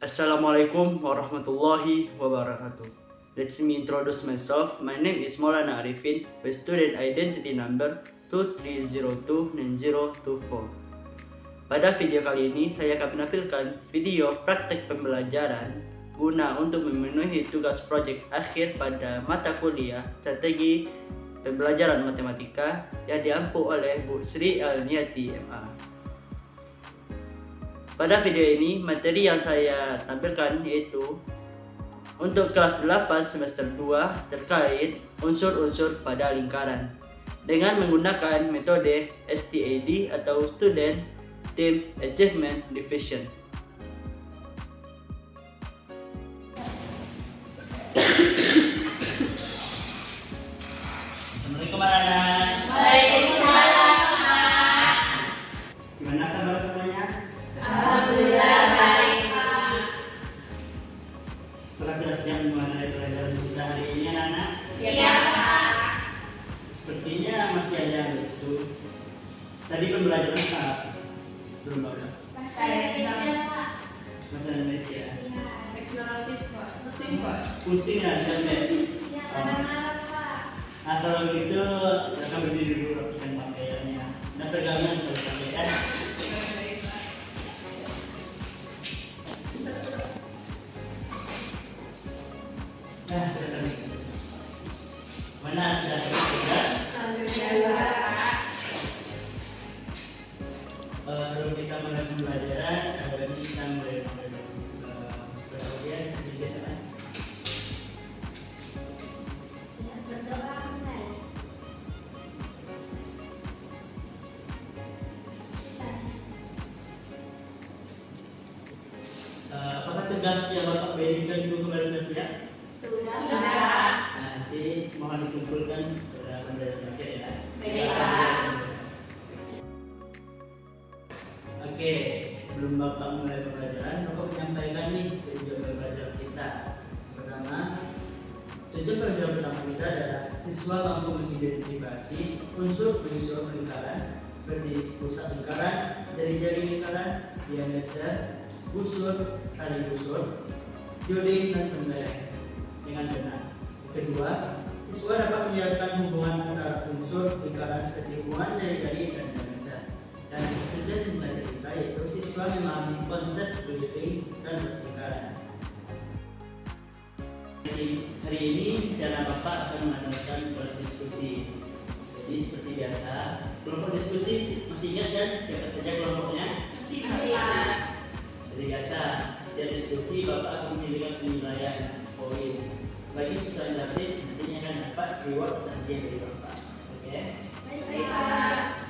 Assalamualaikum warahmatullahi wabarakatuh. Let me introduce myself. My name is Maulana Arifin, with student identity number 23029024. Pada video kali ini, saya akan menampilkan video praktek pembelajaran guna untuk memenuhi tugas proyek akhir pada mata kuliah Strategi Pembelajaran Matematika yang diampu oleh Bu Sri Alniati MA. Pada video ini, materi yang saya tampilkan yaitu untuk kelas 8 semester 2 terkait unsur-unsur pada lingkaran dengan menggunakan metode STAD atau Student Team Achievement Division. Assalamualaikum anak-anak. Waalaikumsalam, Pak. Gimana kabar semuanya? Alhamdulillah baik, Pak. Apakah sudah siap mengenai pelajaran kita hari ini, anak-anak? Siap, Pak. Sepertinya masih ada yang lesu. Tadi pembelajaran apa? Sebelum apa? Bahasa Indonesia, Pak. Bahasa Indonesia. Eksploratif, Pak. Pusing, Pak. Pusing ya, capek. Ya, kadang-kadang, Pak. Nah, kalau gitu, kita berdiri dulu rapikan pakaiannya. Nah, pegangan kalau pakaian. Nah, sudah kami. Mana sudah sudah? Alhamdulillah, Pak. Sebelum kita mulai pembelajaran, ini kita mulai berdoa sedikit kan? Siap berdoa, mulai. Apakah tugas yang Bapak berikan itu kembali sudah siap? Sudah. Nanti mohon dikumpulkan pada pembelajaran akhir ya. Baik, Pak. Oke, sebelum Bapak mulai pembelajaran, Bapak menyampaikan nih tujuan pembelajaran kita. Pertama, tujuan pembelajaran pertama kita adalah siswa mampu mengidentifikasi unsur-unsur lingkaran seperti pusat lingkaran, jari-jari lingkaran, diameter, busur, tali busur, jodoh dan pembayaran dengan benar. Kedua, siswa dapat menjelaskan hubungan antara unsur lingkaran seperti hubungan jari-jari dan diameter. Dan tujuan pembelajaran kita yaitu siswa memahami konsep building dan lingkaran. Hari ini secara Bapak akan mengadakan kelas diskusi. Jadi seperti biasa, kelompok diskusi masih ingat kan siapa saja kelompoknya? Masih, Pak. Seperti biasa, setiap diskusi Bapak akan memberikan penilaian poin. Bagi siswa yang dapat nantinya akan dapat reward hadiah dari Bapak. Oke? Baik, Pak.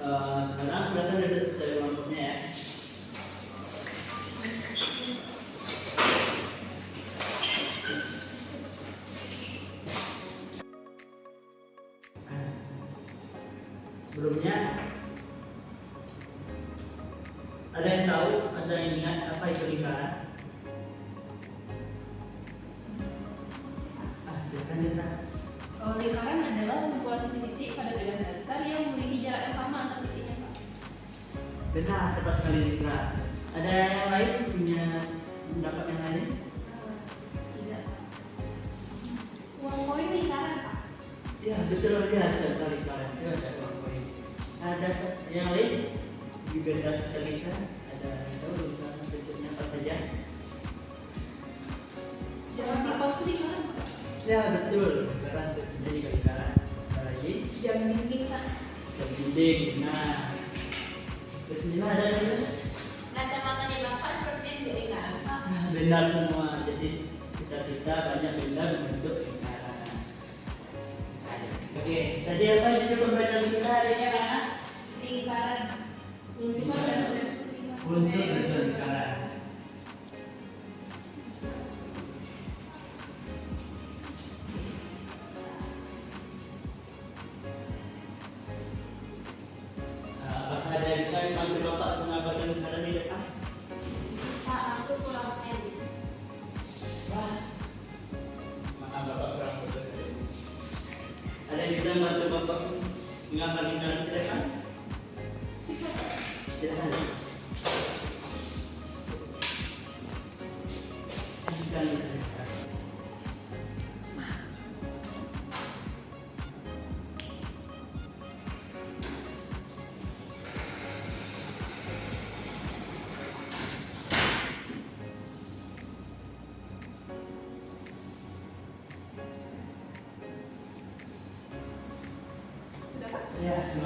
Sekarang silakan duduk sesuai kelompoknya ya. Sebelumnya ada yang tahu, ada yang ingat apa itu lingkaran? Silakan cerita. Lingkaran adalah kumpulan titik pada bidang datar yang memiliki jarak yang sama antar titiknya, Pak. Benar, tepat sekali Citra. Ada yang lain punya pendapat yang lain? Tidak. Uang koin lingkaran, Pak. Ya betul ya, contoh lingkaran itu ada uang koin. Ada yang lain juga ada sekali kan? Ada yang tahu misalnya bentuknya apa saja? Jalan di pos lingkaran, Pak. Ya betul, lingkaran itu jadi lingkaran. Ada lagi? Jam dinding, Pak. Jam dinding. Nah, terus di mana ada juga? Kacamatanya Bapak seperti di lingkaran, Pak. Benar semua. Jadi kita banyak benda membentuk lingkaran. Oke, tadi apa judul pembelajaran kita hari ini anak? Lingkaran. Unsur lingkaran. Apakah ada yang bisa dibantu Bapak mengabarkan lingkaran di depan? Pak, aku kurang edit. Wah, maaf Bapak kurang fokus. Ada yang bisa membantu Bapak mengambil lingkaran di depan? Silakan.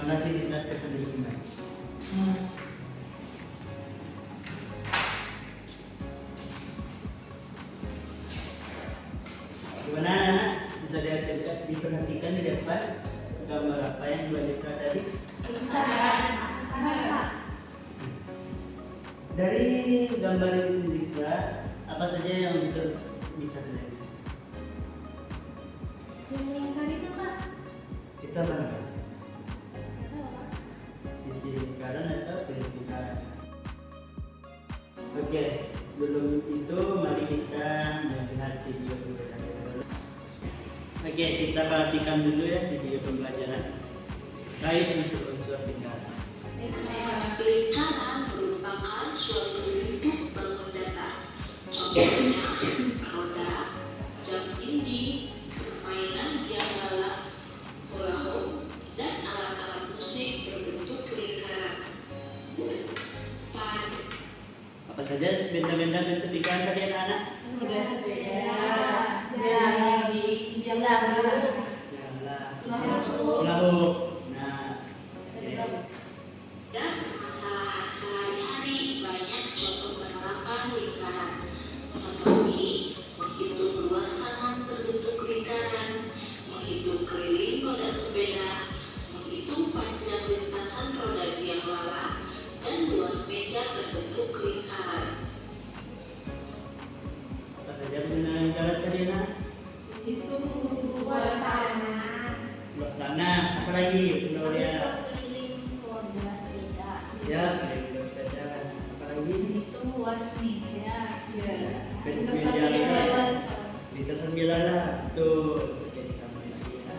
Mana sih kita ketemu sini? Gimana anak? Bisa diperhatikan di depan gambar apa yang dua letra tadi? Dari gambar itu juga apa saja yang bisa terlihat? Kita mana? Sisi lingkaran atau garis lingkaran? Oke, sebelum itu mari kita melihat video pembelajaran dulu. Oke, kita perhatikan dulu ya video pembelajaran terkait unsur-unsur lingkaran. Lingkaran merupakan suatu bentuk bangun datar. Contohnya roda, jam dinding, permainan biang lala, hula hoop, dan alat-alat musik berbentuk lingkaran. Pad. Apa saja benda-benda bentuk lingkaran tadi anak-anak? Udah sepeda, Lahu. Nah, oke. Dan permasalahan sehari-hari banyak contoh penerapan lingkaran seperti menghitung luas tanah berbentuk lingkaran, menghitung keliling roda sepeda, menghitung panjang lintasan roda biang lala, dan luas meja berbentuk lingkaran. Apa saja benda lingkaran tadi anak? itu luas tanah. Luas tanah. Apa lagi? Gloria. Keliling roda sepeda. Ya, keliling sepeda. Apa lagi? Itu luas meja. Ya, Lintasan lintasan jalan. Lintasan bilalah. Betul. Oke, ditambah lagi ya.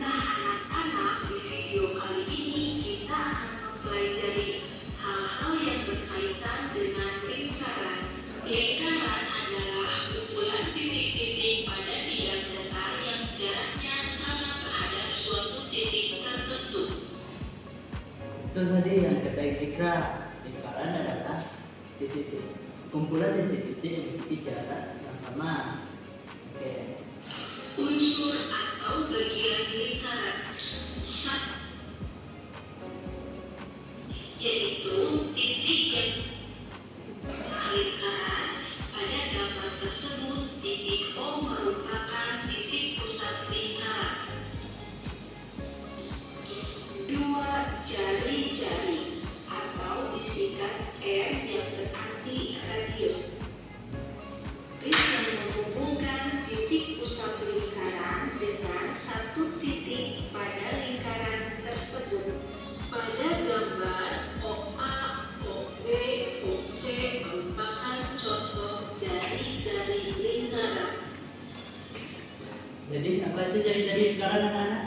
Nah, anak-anak, di video kali ini kita akan mempelajari hal-hal yang berkaitan dengan lingkaran. Lingkaran adalah kumpulan titik-titik pada bidang datar yang jaraknya sama terhadap suatu titik tertentu. Itu tadi yang kata Ikra. Lingkaran adalah titik-titik. Kumpulan titik-titik yang memiliki jarak yang sama. Oke. Unsur atau bagian lingkaran yaitu titik yang lingkaran. Pada gambar tersebut, titik O merupakan titik pusat lingkaran. Dua jari-jari atau disingkat R yang berarti radio. Garis yang menghubungkan titik pusat lingkaran dengan satu titik pada lingkaran tersebut. Pada gambar OA, OB, OC merupakan contoh jari-jari lingkaran. Jadi apa itu jari-jari lingkaran anak-anak?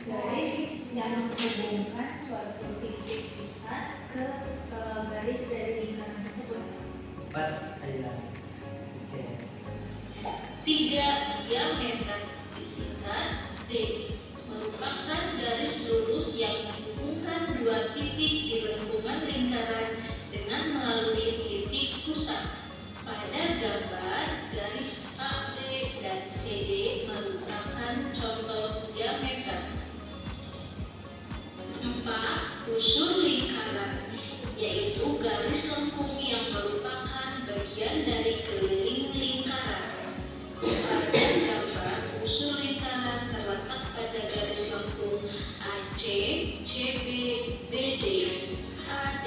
Garis yang menghubungkan suatu titik pusat ke garis dari lingkaran tersebut. 4 kali lagi. Oke. 3 diameter disingkat D merupakan garis lurus yang menghubungkan dua titik di lengkungan lingkaran dengan melalui titik pusat. Pada gambar, garis AB dan CD merupakan contoh diameter. 4. Unsur lingkaran yaitu garis lengkung yang merupakan bagian dari keliling lingkaran. Pada gambar, unsur lingkaran terletak pada garis lengkung AC, CB, BD, AD.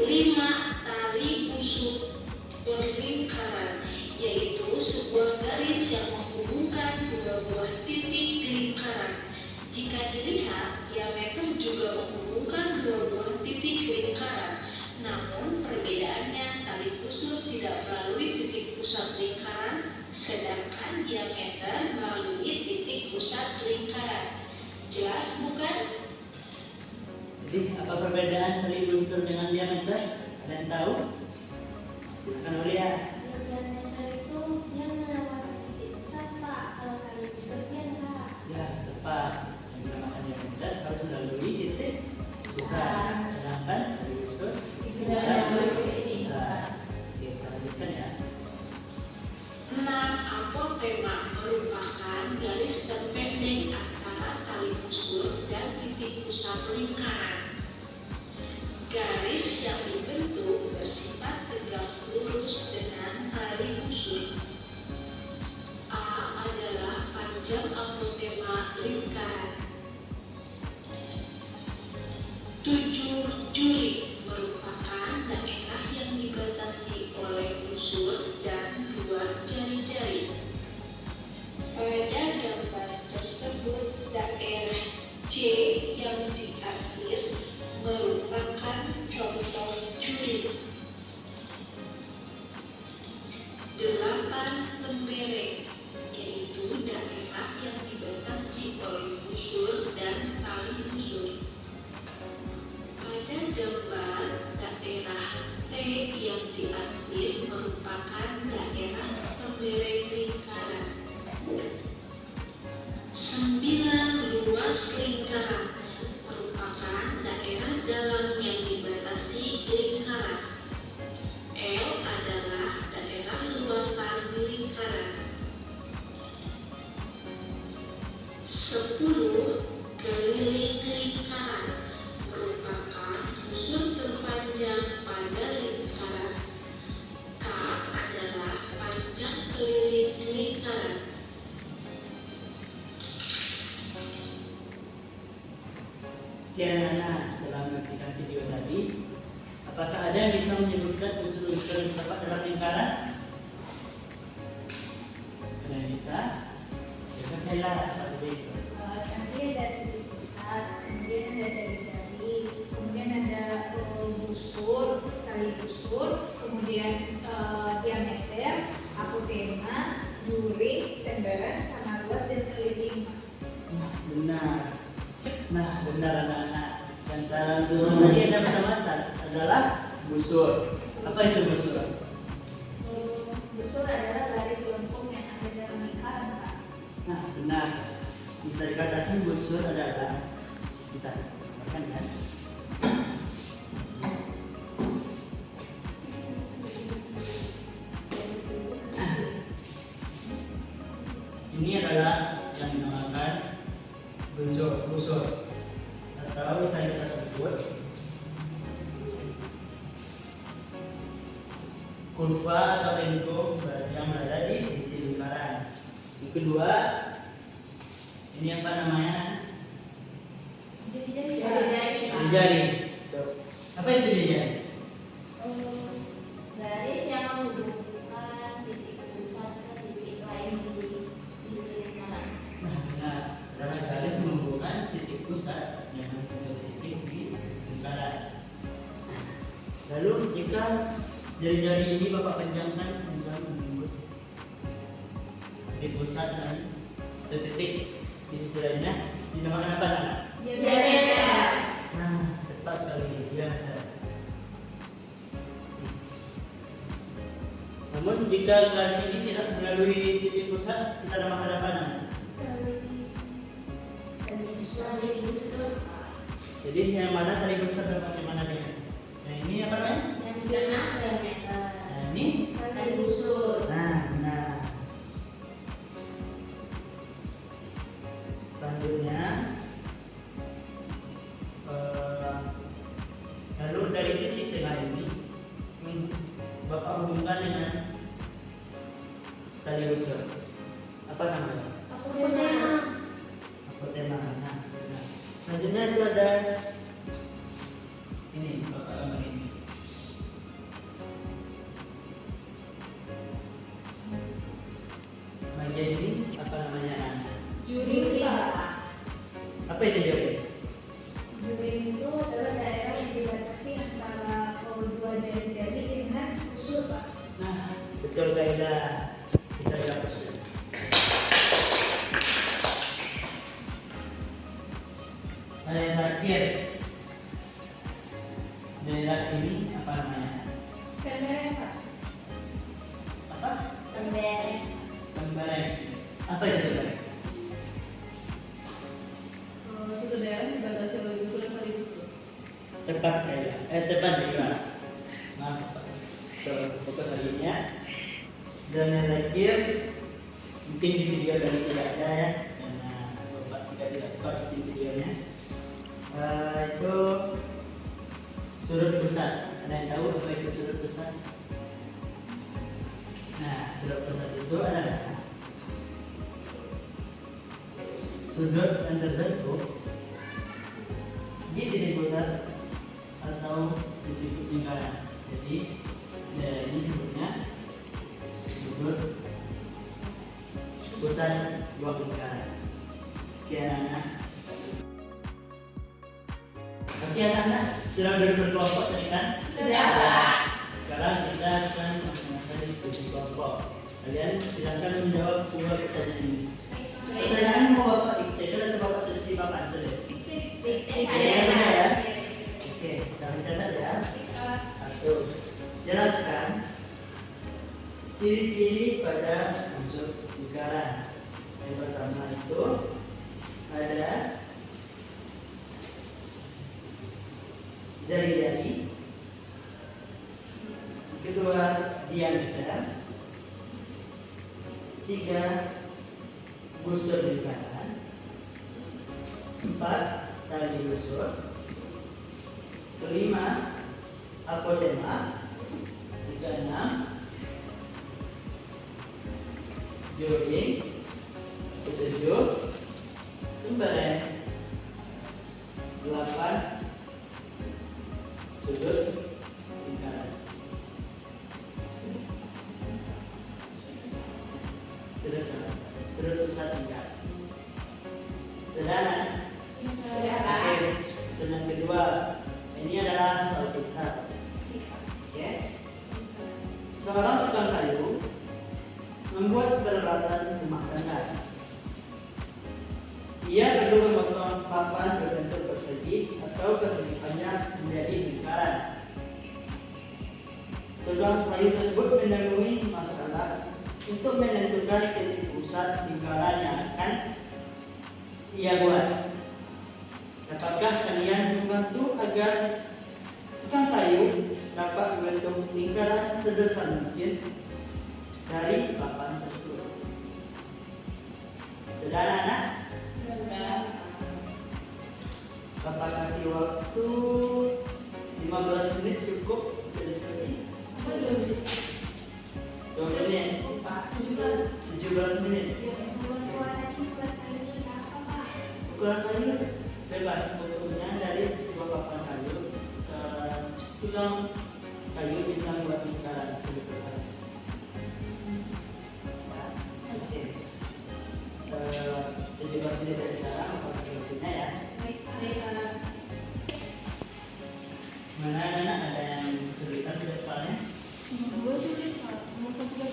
5. Tali busuk berlingkaran yaitu sebuah garis yang menghubungkan dua buah titik lingkaran. Jika dilihat, diameter juga menghubungkan dua buah titik lingkaran. Namun perbedaannya, tali busur tidak melalui titik pusat lingkaran, sedangkan diameter melalui titik pusat lingkaran. Jelas bukan? Jadi apa perbedaan tali unsur dengan diameter? Ada yang tahu? Silakan Aulia. Diameter itu yang melewati titik pusat, Pak. Kalau tali busurnya enggak. Ya, tepat. Yang dinamakan diameter harus melalui titik pusat. Sedangkan tali unsur Tidak melalui titik pusat. Oke, kita lanjutkan ya. 6. Apotema merupakan garis terpendek antara tali busur dan titik pusat lingkaran. Garis yang dibentuk bersifat tegak lurus dengan tali busur. A adalah panjang apotema lingkaran. 7 juri merupakan daerah yang dibatasi oleh busur dan 2 jari-jari. Pada gambar tersebut, daerah C yang diarsir merupakan contoh juri. 8 lembereng, yaitu daerah yang dibatasi oleh busur dan tali busur. Pada gambar, daerah T yang diarsir merupakan daerah lembereng lingkaran. 9 luas lingkaran merupakan daerah dalam yang dibatasi lingkaran. L adalah daerah luasan lingkaran. 10 keliling lingkaran merupakan busur terpanjang pada lingkaran. K adalah panjang keliling lingkaran. Sekian anak dalam mengertikan video tadi. Apakah ada yang bisa menyebutkan unsur-unsur yang terdapat dalam lingkaran? Ada yang bisa? Silakan satu itu. Nanti ada titik pusat, kemudian ada jari-jari, kemudian ada busur, tali busur, kemudian diameter, apotema, juri, tembalan, sama luas dan keliling. Benar. Nah, benar anak-anak. Dan cara untuk tadi ada kacamata adalah busur. Apa itu busur? Busur adalah garis lengkung yang ada dalam lingkaran, Pak. Nah, benar. Bisa dikatakan busur adalah kita makan kan? Ini adalah yang dinamakan busur atau bisa kita sebut kurva atau lengkung yang berada di sisi lingkaran. Yang kedua, ini apa namanya? Jari. Apa itu jari? Garis yang menghubungkan titik pusat ke titik lain di lingkaran. Nah, benar. Adalah garis menghubungkan titik pusat dengan titik di lingkaran. Lalu jika jari-jari ini Bapak panjangkan hingga menembus titik pusat dan titik di sisi lainnya, dinamakan apa anak? Diameter. Nah, tepat sekali diameter. Namun jika garis ini tidak melalui titik pusat, kita namakan apa anak? Tali busur. Jadi yang mana tali besar dan bagaimana dengan? Yang ini apa namanya? Yang diameter. Nah, ini? Tali busur. Nah, benar. Selanjutnya, lalu dari titik tengah ini, Bapak hubungkan dengan tali busur. Apa namanya? Apotema. Apotema. Nah, selanjutnya itu ada ini, Bapak gambar ini. Bagian ini apa namanya? Juri, Pak. Apa itu jari? Juri itu adalah daerah yang dibatasi antara kedua jari-jari dengan busur, Pak. Nah, betul kaidah. Kita hapus. Nah, yang terakhir, daerah ini apa namanya? Tembalan, Pak. Apa? Tembalan. Lembareng. Apa itu lembareng? Suatu daerah dibatasi oleh busur dan tali busur. Tepat kaidah. Tepat juga. Maaf, Pak. Fokus hari ini ya. Dan yang terakhir, mungkin di video tadi tidak ada ya, karena Bapak tidak suka di videonya. Itu sudut pusat. Ada yang tahu apa itu sudut pusat? Nah, sudut pusat itu adalah sudut yang terbentuk di titik pusat atau di titik lingkaran. Jadi daerah ini disebutnya sudut pusat sebuah lingkaran. Oke anak-anak. Oke anak-anak, sudah berkelompok tadi kan? Sudah. Sekarang kita akan mengenai diskusi kelompok. Kalian silakan menjawab dua pertanyaan ini. Pertanyaan mau Bapak diktator atau Bapak tulis di papan tulis? Ya. Oke, kita mencatat ya. 1. Jelaskan ciri-ciri pada unsur lingkaran. Yang pertama itu ada jari-jari. Kedua, diameter. 3, busur lingkaran. 4, tali busur. 5, apodema. 6, jogging. 7, lembaran. 8, sudut lingkaran. Sudut pusat lingkaran. Sederhana. Oke, yang kedua, ini adalah soal kita. Oke. Seorang tukang kayu membuat peralatan rumah tangga. Ia perlu memotong papan berbentuk persegi atau persegi panjang menjadi lingkaran. Tukang kayu tersebut menemui masalah untuk menentukan titik pusat lingkaran yang akan ia buat. Dapatkah kalian membantu agar tukang kayu dapat membentuk lingkaran sebesar mungkin dari papan tersebut? Sederhana. Bapak kasih waktu 15 menit cukup untuk diskusi. 2 menit. 17 menit. Ukuran kayu bebas, bentuknya dari sebuah papan kayu. Tukang kayu bisa membuat lingkaran sebesar. Oke. 17 menit dari sekarang, apa waktunya ya? Mana anak ada yang kesulitan tidak soalnya? Gue sulit Pak, mau sampai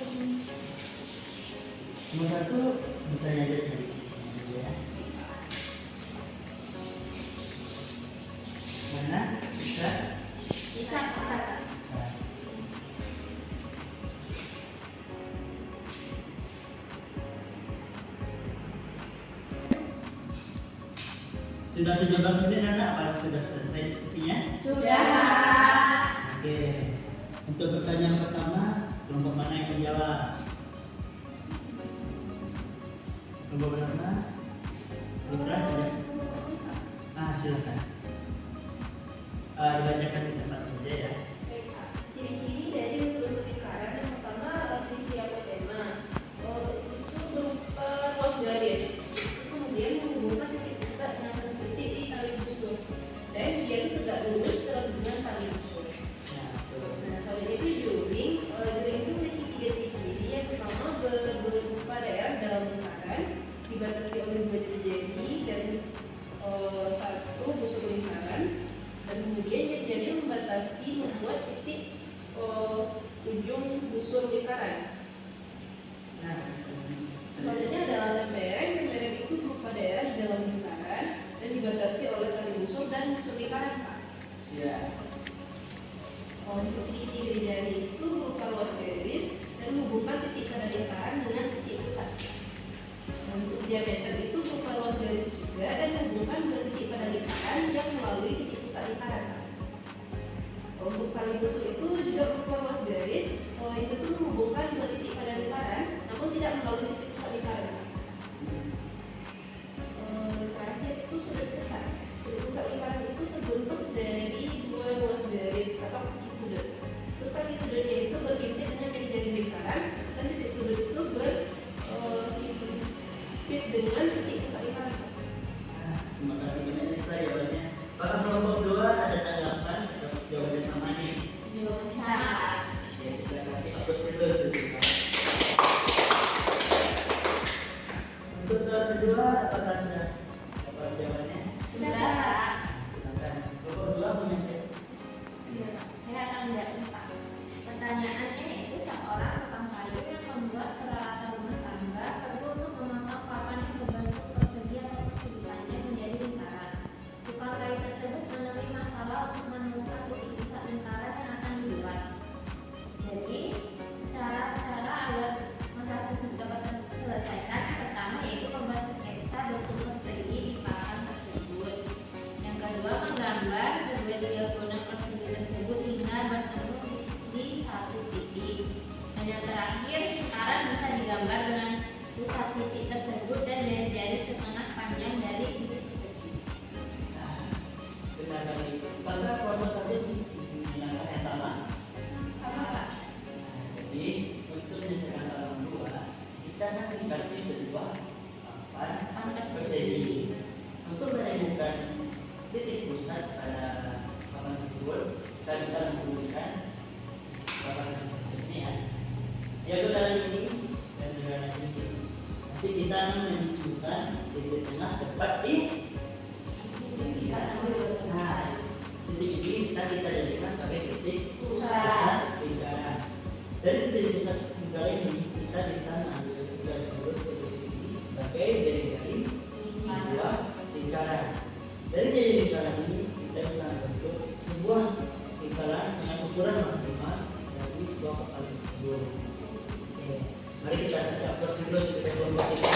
Nomor 1 bisa nyadar dari ya. Mana? Bisa? bisa. Sudah 17 menit anak, apa sudah selesai diskusinya? Sudah. Oke. Untuk pertanyaan pertama, kelompok mana yang menjawab? Kelompok pertama? Ikhlas ya? Silakan. Dibacakan di tempat saja ya. Ciri-ciri dari bentuk lingkaran yang pertama sisi apodema. Itu berupa ruas garis. Kemudian menghubungkan titik pusat dengan titik di tali busur. Dan dia tegak lurus terhubung dengan tali busur. Nah, selanjutnya itu juring. Juring itu memiliki 3 ciri. Yang pertama berupa daerah dalam lingkaran dibatasi oleh 2 jari dan 1 busur lingkaran. Dan kemudian jari membatasi membuat titik ujung busur lingkaran. Selanjutnya adalah lembaran. Lembaran itu berupa daerah di dalam lingkaran dan dibatasi oleh tali busur dan busur lingkaran, Pak. Ya. Untuk ciri-ciri jari itu berupa ruas garis dan menghubungkan titik pada lingkaran dengan titik pusat. Untuk diameter itu berupa ruas garis juga dan menghubungkan dua titik pada lingkaran yang melalui titik pusat lingkaran. Kali busuk itu juga merupakan ruas garis. Itu tuh menghubungkan dua titik pada lingkaran, namun tidak melalui titik pusat lingkaran. Terakhir itu sudut pusat. Sudut pusat lingkaran itu terbentuk dari dua ruas garis atau kaki sudut. Terus kaki sudutnya itu berhimpit dengan jari-jari lingkaran, dan titik sudut itu berhimpit dengan titik pusat lingkaran. Terima kasih banyak Nisa jawabannya. Para kelompok 2 ada tanggapan atau jawabannya sama nih? Jawaban sama. Ya, kita kasih hapus dulu. Untuk soal kedua, apakah sudah dapat jawabannya? Sudah. Silakan. Kelompok 2 punya Iya, saya akan menjawab. Pertanyaannya itu seorang tukang kayu yang membuat peralatan rumah tangga perlu untuk memotong papan yang berbentuk persegi atau persegi panjang menjadi lingkaran. Tukang kayu tersebut menemui masalah untuk menemukan titik pusat lingkaran yang akan dibuat. Jadi, cara-cara agar masalah tersebut dapat terselesaikan pertama yaitu membuat sketsa bentuk persegi di papan tersebut. Yang kedua, menggambar kedua diagonal persegi tersebut hingga bertemu di satu titik. Dan yang terakhir, lingkaran bisa digambar dengan pusat titik tersebut dan jari-jari setengah panjang dari titik persegi. benar kali. Apakah kelompok 1 menggunakan yang sama? Sama Pak? Jadi untuk menyelesaikan soal 2, kita akan dikasih sebuah papan persegi. Untuk menemukan titik pusat pada papan tersebut, kita bisa menghubungkan papan tersebut ini ya. Yaitu dalam ini dan juga dalam ini. Nanti kita akan menunjukkan titik tengah tepat di sini. Nah, titik ini bisa kita jadikan sebagai titik pusat lingkaran. Dari titik pusat lingkaran ini kita bisa mengambil garis lurus ke titik ini sebagai jari-jari sebuah lingkaran. Dari jari lingkaran ini kita bisa membentuk sebuah lingkaran dengan ukuran maksimal dari sebuah kotak tersebut. Oke, mari kita kasih hapus dulu kita kelompok kita.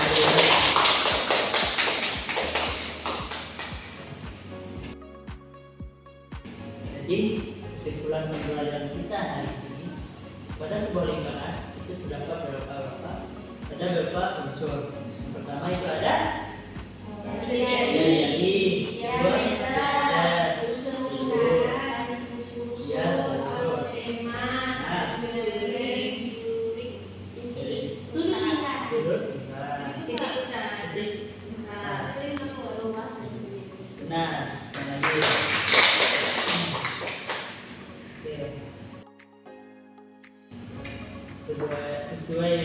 Jadi kesimpulan pembelajaran kita hari ini, pada sebuah lingkaran itu terdapat beberapa unsur. Pertama itu ada jari, sudut lingkaran, titik. Benar, dan lagi. Sesuai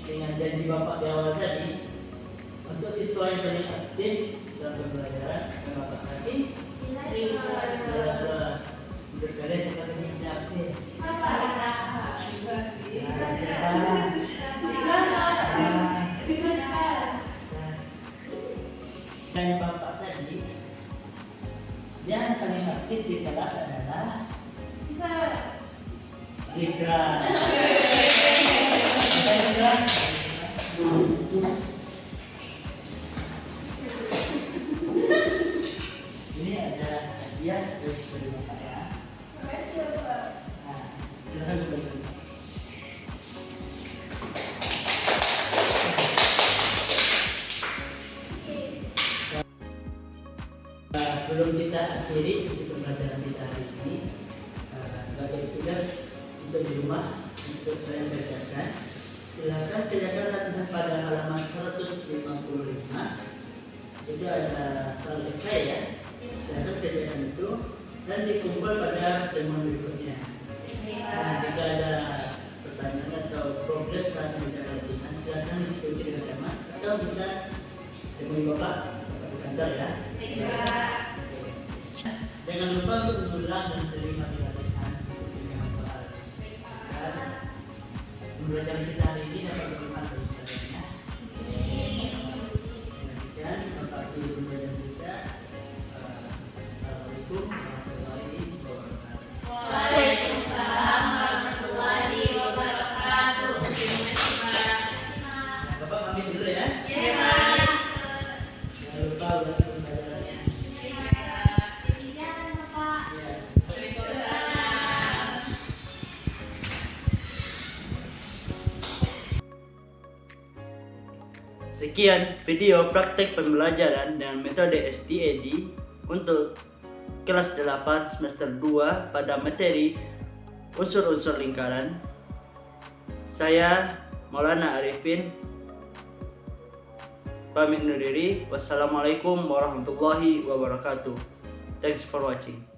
dengan janji Bapak di awal tadi, untuk siswa yang paling aktif dalam pembelajaran yang Bapak kasih, untuk kalian siapa yang tidak aktif? Dan Bapak tadi, yang paling aktif di kelas adalah Zikra. Ini ada hadiah dari Bapak ya. Nah, silakan berbagi. Sebelum kita akhiri sesi pembelajaran kita hari ini, sebagai tugas untuk di rumah untuk saya bacakan, silakan kerjakan latihan pada halaman 155. Itu ada soal esai ya. Silakan kerjakan itu dan dikumpul pada pertemuan berikutnya. Nah, jika ada pertanyaan atau problem saat mengerjakan latihan, silakan diskusi dengan teman atau bisa temui Bapak di kantor ya. Jangan lupa untuk mengulang dan sering latihan dengan soal. Pembelajaran kita hari ini dapat bermanfaat bagi kalian. Demikian selamat pembelajaran kita. Assalamualaikum warahmatullahi wabarakatuh. Waalaikumsalam warahmatullahi wabarakatuh. Bapak pamit dulu ya. Jangan lupa ulangi pembelajarannya. lupa. Ya. Sekian video praktek pembelajaran dengan metode STAD untuk kelas 8 semester 2 pada materi unsur-unsur lingkaran. Saya Maulana Arifin pamit undur diri. Wassalamualaikum warahmatullahi wabarakatuh. Thanks for watching.